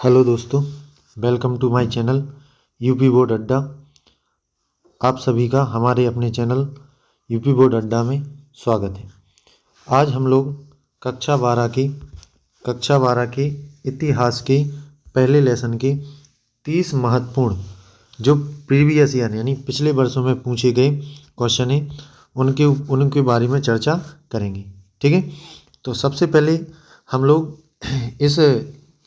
Hello दोस्तों, welcome to my channel UP board अड्डा। आप सभी का हमारे अपने चैनल यूपी बोर्ड अड्डा में स्वागत है। आज हम लोग कक्षा 12 की इतिहास के पहले लेसन के 30 महत्वपूर्ण जो प्रीवियस ईयर यानी पिछले वर्षों में पूछे गए क्वेश्चन हैं उनके उनके बारे में चर्चा करेंगे। ठीक है, तो सबसे पहले हम लोग इस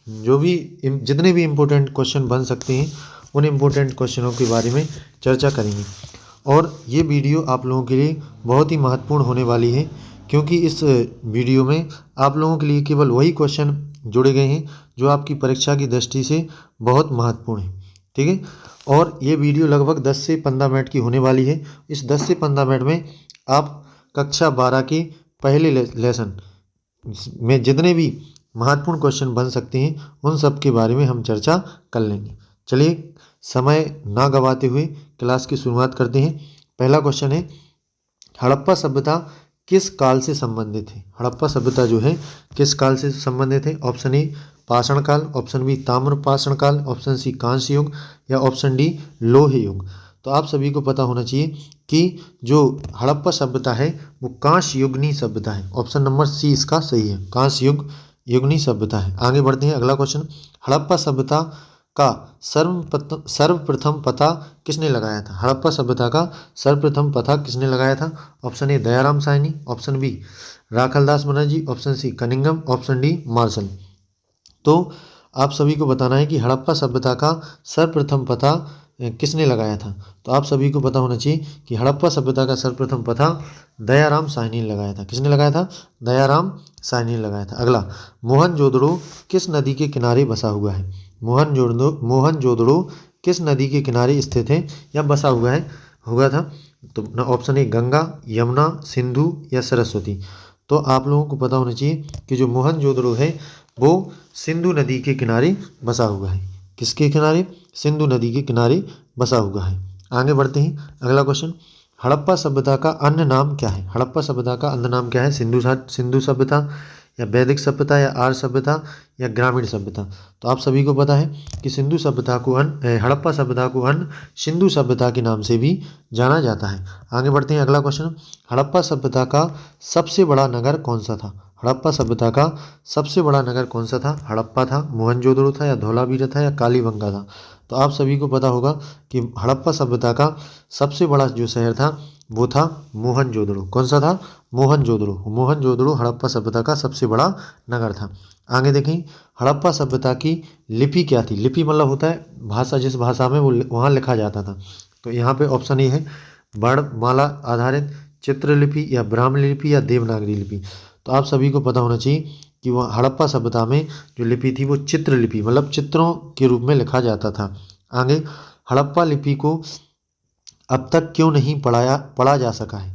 जितने भी इम्पोर्टेंट क्वेश्चन बन सकते हैं उन इम्पोर्टेंट क्वेश्चनों के बारे में चर्चा करेंगे। और ये वीडियो आप लोगों के लिए बहुत ही महत्वपूर्ण होने वाली है, क्योंकि इस वीडियो में आप लोगों के लिए केवल वही क्वेश्चन जुड़े गए हैं जो आपकी परीक्षा की दृष्टि से बहुत महत्वपूर्ण है। ठीक है, और ये वीडियो लगभग 10 से 15 मिनट की होने वाली है। इस 10 से 15 मिनट में आप कक्षा 12 के पहले लेसन में जितने भी महत्वपूर्ण क्वेश्चन बन सकते हैं उन सब के बारे में हम चर्चा कर लेंगे। चलिए, समय ना गवाते हुए क्लास की शुरुआत करते हैं। पहला क्वेश्चन है, हड़प्पा सभ्यता किस काल से संबंधित है? हड़प्पा सभ्यता जो है किस काल से संबंधित है? ऑप्शन ए पाषाण काल, ऑप्शन बी ताम्र पाषाण काल, ऑप्शन सी कांस्य युग या ऑप्शन डी लोह युग। तो आप सभी को पता होना चाहिए कि जो हड़प्पा सभ्यता है वो कांस्य युगनी सभ्यता है। ऑप्शन नंबर सी इसका सही है, कांस्य युगनी सभ्यता है। आगे बढ़ते हैं, अगला क्वेश्चन, हड़प्पा सभ्यता का सर्वप्रथम पता किसने लगाया था? हड़प्पा सभ्यता का सर्वप्रथम पता किसने लगाया था? Option A Dayaram Sahni, option B Rakhaldas Banerjee, option C Cunningham, option D Marshall. तो आप सभी को बताना है कि हड़प्पा सभ्यता का सर्वप्रथम पता किसने लगाया था। तो आप सभी को पता होना चाहिए कि हड़प्पा सभ्यता का सर्वप्रथम पता दयाराम साहनी ने लगाया था। किसने लगाया था? दयाराम साहनी ने लगाया था। अगला, मोहनजोदड़ो किस नदी के किनारे बसा हुआ है? मोहनजोदड़ो किस नदी के किनारे स्थित है या बसा हुआ था? तो ऑप्शन ए गंगा, यमुना, सिंधु या सरस्वती। तो आप लोगों को पता होना चाहिए कि जो मोहनजोदड़ो है वो सिंधु नदी के किनारे बसा हुआ है। किसके किनारे? सिंधु नदी के किनारे बसा हुआ है। आगे बढ़ते हैं, अगला क्वेश्चन, हड़प्पा सभ्यता का अन्य नाम क्या है? हड़प्पा सभ्यता का अन्य नाम क्या है? सिंधु सभ्यता या वैदिक सभ्यता या आर्य सभ्यता या ग्रामीण सभ्यता। तो आप सभी को पता है कि हड़प्पा सभ्यता को अन्य सिंधु सभ्यता के नाम से भी जाना जाता है। आगे बढ़ते हैं, अगला क्वेश्चन, हड़प्पा सभ्यता का सबसे बड़ा नगर कौन सा था? हड़प्पा सभ्यता का सबसे बड़ा नगर कौन सा था? हड़प्पा था, मोहनजोदड़ो था या धोलावीरा था या कालीबंगा था? तो आप सभी को पता होगा कि हड़प्पा सभ्यता का सबसे बड़ा जो शहर था वो था मोहनजोदड़ो। कौन सा था? मोहनजोदड़ो हड़प्पा सभ्यता का सबसे बड़ा नगर था। आगे देखें, हड़प्पा सभ्यता की लिपि क्या थी? लिपि मतलब होता है भाषा, जिस भाषा में वो वहाँ लिखा जाता था। तो यहाँ पे ऑप्शन ए है वर्णमाला आधारित चित्रलिपि या ब्राह्मणी लिपि या देवनागरी लिपि। तो आप सभी को पता होना चाहिए कि वह हड़प्पा सभ्यता में जो लिपि थी वो चित्रलिपि मतलब चित्रों के रूप में लिखा जाता था। आगे, हड़प्पा लिपि को अब तक क्यों नहीं पढ़ा जा सका है?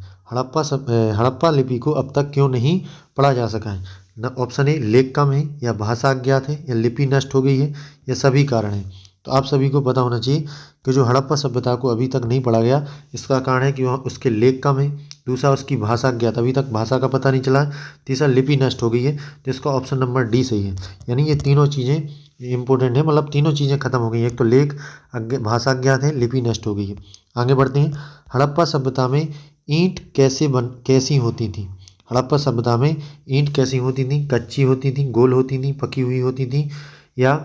हड़प्पा लिपि को अब तक क्यों नहीं पढ़ा जा सका है? न ऑप्शन ए लेख कम है या भाषा अज्ञात है या लिपि नष्ट हो गई है या सभी कारण है। तो आप सभी को पता होना चाहिए कि जो हड़प्पा सभ्यता को अभी तक नहीं पढ़ा गया, इसका कारण है कि वहाँ उसके लेख कम है, दूसरा उसकी भाषा अज्ञात, अभी तक भाषा का पता नहीं चला है, तीसरा लिपि नष्ट हो गई है। तो इसका ऑप्शन नंबर डी सही है। यानी ये तीनों चीज़ें इंपॉर्टेंट है, मतलब तीनों चीज़ें खत्म हो गई हैं। एक तो भाषा अज्ञात है, लिपि नष्ट हो गई है। आगे बढ़ते हैं, हड़प्पा सभ्यता में ईंट कैसी होती थी? हड़प्पा सभ्यता में ईंट कैसी होती थी? कच्ची होती थी, गोल होती थी, पकी हुई होती थी या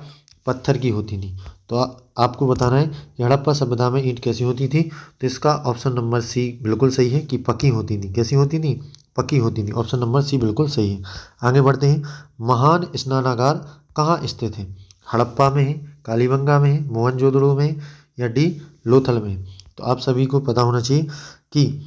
पत्थर की होती थी? तो आपको बताना है कि हड़प्पा सभ्यता में ईंट कैसी होती थी। तो इसका ऑप्शन नंबर सी बिल्कुल सही है कि पकी होती थी। कैसी होती थी? पकी होती थी। ऑप्शन नंबर सी बिल्कुल सही है। आगे बढ़ते हैं, महान स्नानागार कहाँ स्थित है? हड़प्पा में है, कालीबंगा में है, मोहनजोदड़ो में या डी लोथल में? तो आप सभी को पता होना चाहिए कि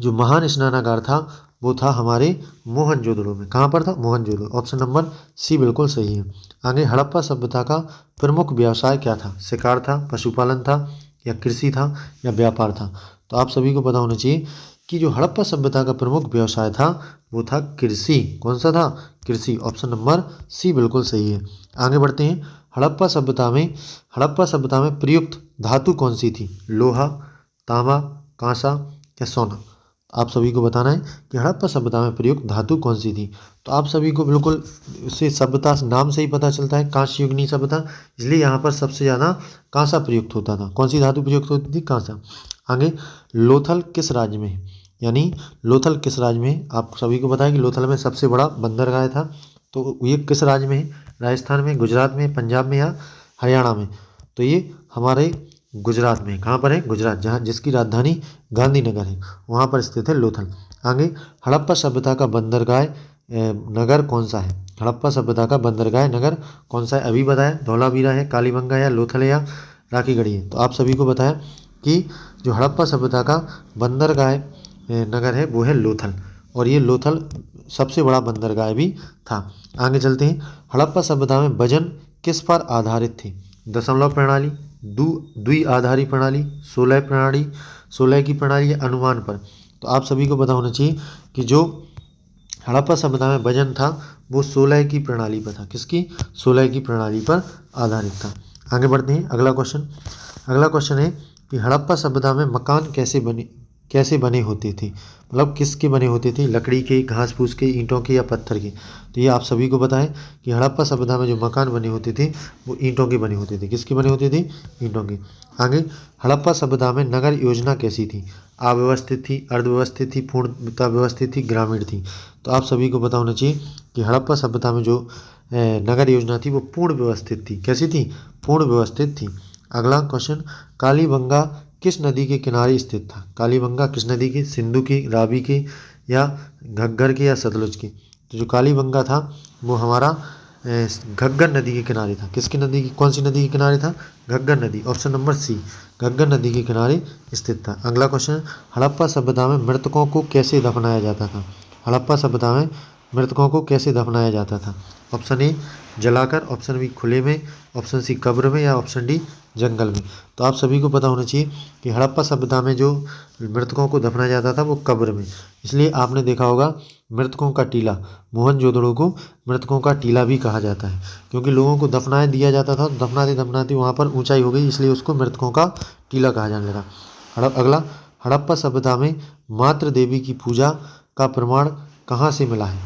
जो महान स्नानागार था वो था हमारे मोहनजोदड़ो में। कहाँ पर था? मोहनजोदड़ो। ऑप्शन नंबर सी बिल्कुल सही है। आगे, हड़प्पा सभ्यता का प्रमुख व्यवसाय क्या था? शिकार था, पशुपालन था या कृषि था या व्यापार था? तो आप सभी को पता होना चाहिए कि जो हड़प्पा सभ्यता का प्रमुख व्यवसाय था वो था कृषि। कौन सा था? कृषि। ऑप्शन नंबर सी बिल्कुल सही है। आगे बढ़ते हैं, हड़प्पा सभ्यता में प्रयुक्त धातु कौन सी थी? लोहा, तांबा, कांसा या सोना? आप सभी को बताना है कि हड़प्पा सभ्यता में प्रयुक्त धातु कौन सी थी। तो आप सभी को बिल्कुल से सभ्यता नाम से ही पता चलता है कांस्य युगीन सभ्यता, इसलिए यहाँ पर सबसे ज़्यादा कांसा प्रयुक्त होता था। कौन सी धातु प्रयुक्त होती थी? कांसा। आगे, लोथल किस राज्य में है? यानी लोथल किस राज्य में है? आप सभी को पता है कि लोथल में सबसे बड़ा बंदरगाह था। तो ये किस राज्य में है? राजस्थान में, गुजरात में, पंजाब में या हरियाणा में? तो ये हमारे गुजरात में। कहाँ पर है? गुजरात, जहाँ जिसकी राजधानी गांधीनगर है, वहाँ पर स्थित है लोथल। आगे, हड़प्पा सभ्यता का बंदरगाह नगर कौन सा है? हड़प्पा सभ्यता का बंदरगाह नगर कौन सा है? अभी बताया, धौलावीरा है, कालीबंगा या लोथल है या राखीगढ़ी है। तो आप सभी को बताया कि जो हड़प्पा सभ्यता का बंदरगाह नगर है वो है लोथल, और ये लोथल सबसे बड़ा बंदरगाह भी था। आगे चलते हैं। हड़प्पा सभ्यता में वजन किस पर आधारित थे? दशमलव प्रणाली, द्विआधारी प्रणाली, 16 की प्रणाली या अनुमान पर? तो आप सभी को पता होना चाहिए कि जो हड़प्पा सभ्यता में वजन था वो 16 की प्रणाली पर था। किसकी? 16 की प्रणाली पर आधारित था। आगे बढ़ते हैं। अगला क्वेश्चन है कि हड़प्पा सभ्यता में मकान कैसे बने होते थे? मतलब किसके बने होते थे? लकड़ी के, घास फूस के, ईंटों के या पत्थर के? तो ये आप सभी को पता है कि हड़प्पा सभ्यता में जो मकान बने होते थे वो ईंटों के बने होते थे। किसके बने होते थे? ईंटों के। आगे, हड़प्पा सभ्यता में नगर योजना कैसी थी? अव्यवस्थित थी, अर्धव्यवस्थित थी, पूर्णतः व्यवस्थित थी, ग्रामीण थी? तो आप सभी को पता होना चाहिए कि हड़प्पा सभ्यता में जो नगर योजना थी वो पूर्ण व्यवस्थित थी। कैसी थी? पूर्ण व्यवस्थित थी। अगला क्वेश्चन, कालीबंगा किस नदी के किनारे स्थित था? कालीबंगा किस नदी के? सिंधु की, रावी की या घग्गर की या सतलुज की? तो जो कालीबंगा था वो हमारा घग्गर नदी के किनारे था। किसकी नदी की? कौन सी नदी के किनारे था? घग्गर नदी। ऑप्शन नंबर सी, घग्गर नदी के किनारे स्थित था। अगला क्वेश्चन, हड़प्पा सभ्यता में मृतकों को कैसे दफनाया जाता था? हड़प्पा सभ्यता में मृतकों को कैसे दफनाया जाता था? ऑप्शन ए जलाकर, ऑप्शन बी खुले में, ऑप्शन सी कब्र में या ऑप्शन डी जंगल में? तो आप सभी को पता होना चाहिए कि हड़प्पा सभ्यता में जो मृतकों को दफनाया जाता था वो कब्र में। इसलिए आपने देखा होगा मृतकों का टीला, मोहनजोदड़ो को मृतकों का टीला भी कहा जाता है, क्योंकि लोगों को दफनाए दिया जाता था, दफनाते दफनाते वहाँ पर ऊंचाई हो गई, इसलिए उसको मृतकों का टीला कहा जाने लगा। अगला, हड़प्पा सभ्यता में मातृ देवी की पूजा का प्रमाण कहाँ से मिला है?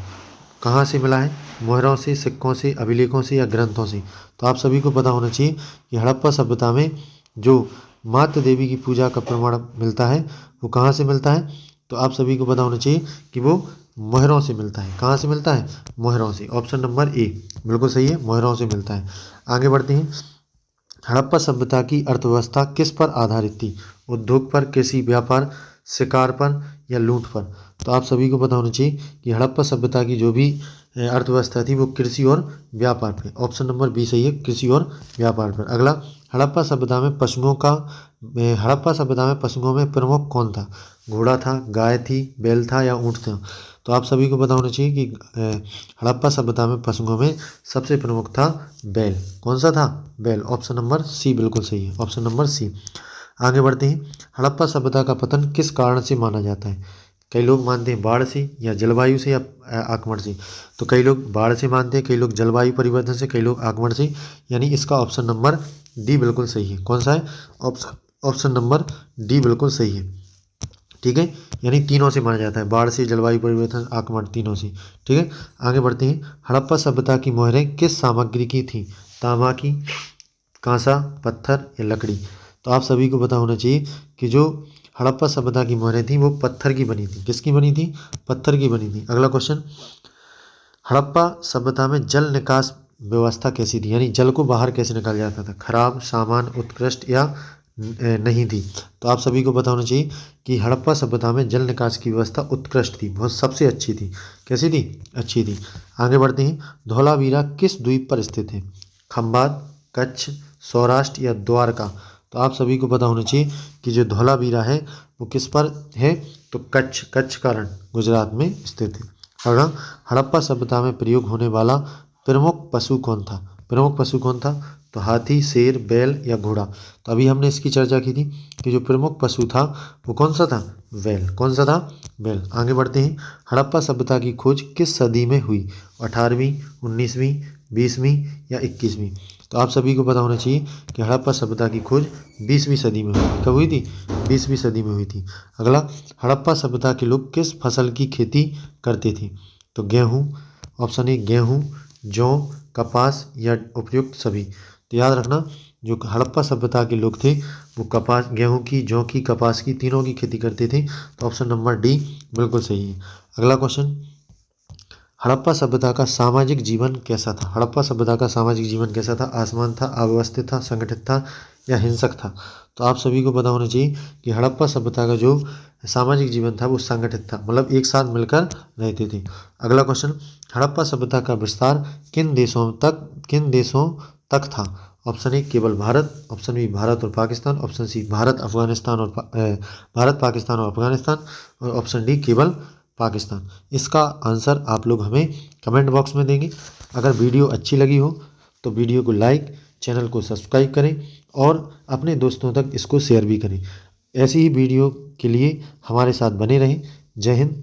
कहाँ से मिला है? मोहरों से, सिक्कों से, अभिलेखों से या ग्रंथों से? तो आप सभी को पता होना चाहिए कि हड़प्पा सभ्यता में जो मातृ देवी की पूजा का प्रमाण मिलता है वो कहाँ से मिलता है? तो आप सभी को पता होना चाहिए कि वो मोहरों से मिलता है। कहाँ से मिलता है? मोहरों से। ऑप्शन नंबर ए बिल्कुल सही है, मोहरों से मिलता है। आगे बढ़ते हैं। हड़प्पा सभ्यता की अर्थव्यवस्था किस पर आधारित थी? उद्योग पर, कृषि, व्यापार, शिकार पर या लूट पर? तो आप सभी को पता होना चाहिए कि हड़प्पा सभ्यता की जो भी अर्थव्यवस्था थी वो कृषि और व्यापार पे। ऑप्शन नंबर बी सही है, कृषि और व्यापार पर। अगला, हड़प्पा सभ्यता में पशुओं में प्रमुख कौन था? घोड़ा था, गाय थी, बैल था या ऊँट था? तो आप सभी को पता होना चाहिए कि हड़प्पा सभ्यता में पशुओं में सबसे प्रमुख था बैल। कौन सा था? बैल। ऑप्शन नंबर सी बिल्कुल सही है, ऑप्शन नंबर सी। आगे बढ़ते हैं। हड़प्पा सभ्यता का पतन किस कारण से माना जाता है? कई लोग मानते हैं बाढ़ से, या जलवायु से, या आक्रमण से। तो कई लोग बाढ़ से मानते हैं, कई लोग जलवायु परिवर्तन से, कई लोग आक्रमण से। यानी इसका ऑप्शन नंबर डी बिल्कुल सही है। कौन सा है? ऑप्शन नंबर डी बिल्कुल सही है। ठीक है, यानी तीनों से माना जाता है, बाढ़ से, जलवायु परिवर्तन, आक्रमण, तीनों से। ठीक है, आगे बढ़ते हैं। हड़प्पा सभ्यता की मोहरें किस सामग्री की थी? तांबा की, कांसा, पत्थर या लकड़ी? तो आप सभी को पता होना चाहिए कि जो हड़प्पा सभ्यता की मोहरें थी वो पत्थर की बनी थी। किसकी बनी थी? पत्थर की बनी थी। अगला क्वेश्चन, हड़प्पा सभ्यता में जल निकास व्यवस्था कैसी थी? यानी जल को बाहर कैसे निकाला जाता था? खराब, सामान, उत्कृष्ट या नहीं थी? तो आप सभी को पता होना चाहिए कि हड़प्पा सभ्यता में जल निकास की व्यवस्था उत्कृष्ट थी, बहुत सबसे अच्छी थी। कैसी थी? अच्छी थी। आगे बढ़ते हैं। धौलावीरा किस द्वीप पर स्थित है? खंबात, कच्छ, सौराष्ट्र या द्वारका? तो आप सभी को पता होना चाहिए कि जो धौलावीरा है वो किस पर है? तो कच्छ का रण गुजरात में स्थित है। अगला, हड़प्पा सभ्यता में प्रयोग होने वाला प्रमुख पशु कौन था? प्रमुख पशु कौन था? तो हाथी, शेर, बैल या घोड़ा? तो अभी हमने इसकी चर्चा की थी कि जो प्रमुख पशु था वो कौन सा था? बैल। कौन सा था? बैल। आगे बढ़ते हैं। हड़प्पा सभ्यता की खोज किस सदी में हुई? 18वीं, 19वीं, 20वीं या 21वीं। तो आप सभी को पता होना चाहिए कि हड़प्पा सभ्यता की खोज 20वीं सदी में हुई। कब हुई थी? 20वीं सदी में हुई थी। अगला, हड़प्पा सभ्यता के लोग किस फसल की खेती करते थे? तो गेहूँ, ऑप्शन ए गेहूँ, जौ, कपास या उपयुक्त सभी। तो याद रखना, जो हड़प्पा सभ्यता के लोग थे वो कपास, गेहूं की, जौ की, कपास की, तीनों की खेती करते थे। तो ऑप्शन नंबर डी बिल्कुल सही है। अगला क्वेश्चन, हड़प्पा सभ्यता का सामाजिक जीवन कैसा था? हड़प्पा सभ्यता का सामाजिक जीवन कैसा था? आसान था, अव्यवस्थित था, संगठित था या हिंसक था? तो आप सभी को पता होना चाहिए कि हड़प्पा सभ्यता का जो सामाजिक जीवन था वो संगठित था, मतलब एक साथ मिलकर रहते थे। अगला क्वेश्चन, हड़प्पा सभ्यता का विस्तार किन देशों तक था? ऑप्शन ए केवल भारत, ऑप्शन बी भारत और पाकिस्तान, ऑप्शन सी भारत पाकिस्तान और अफगानिस्तान, और ऑप्शन डी केवल पाकिस्तान। इसका आंसर आप लोग हमें कमेंट बॉक्स में देंगे। अगर वीडियो अच्छी लगी हो तो वीडियो को लाइक, चैनल को सब्सक्राइब करें और अपने दोस्तों तक इसको शेयर भी करें। ऐसी ही वीडियो के लिए हमारे साथ बने रहें। जय हिंद,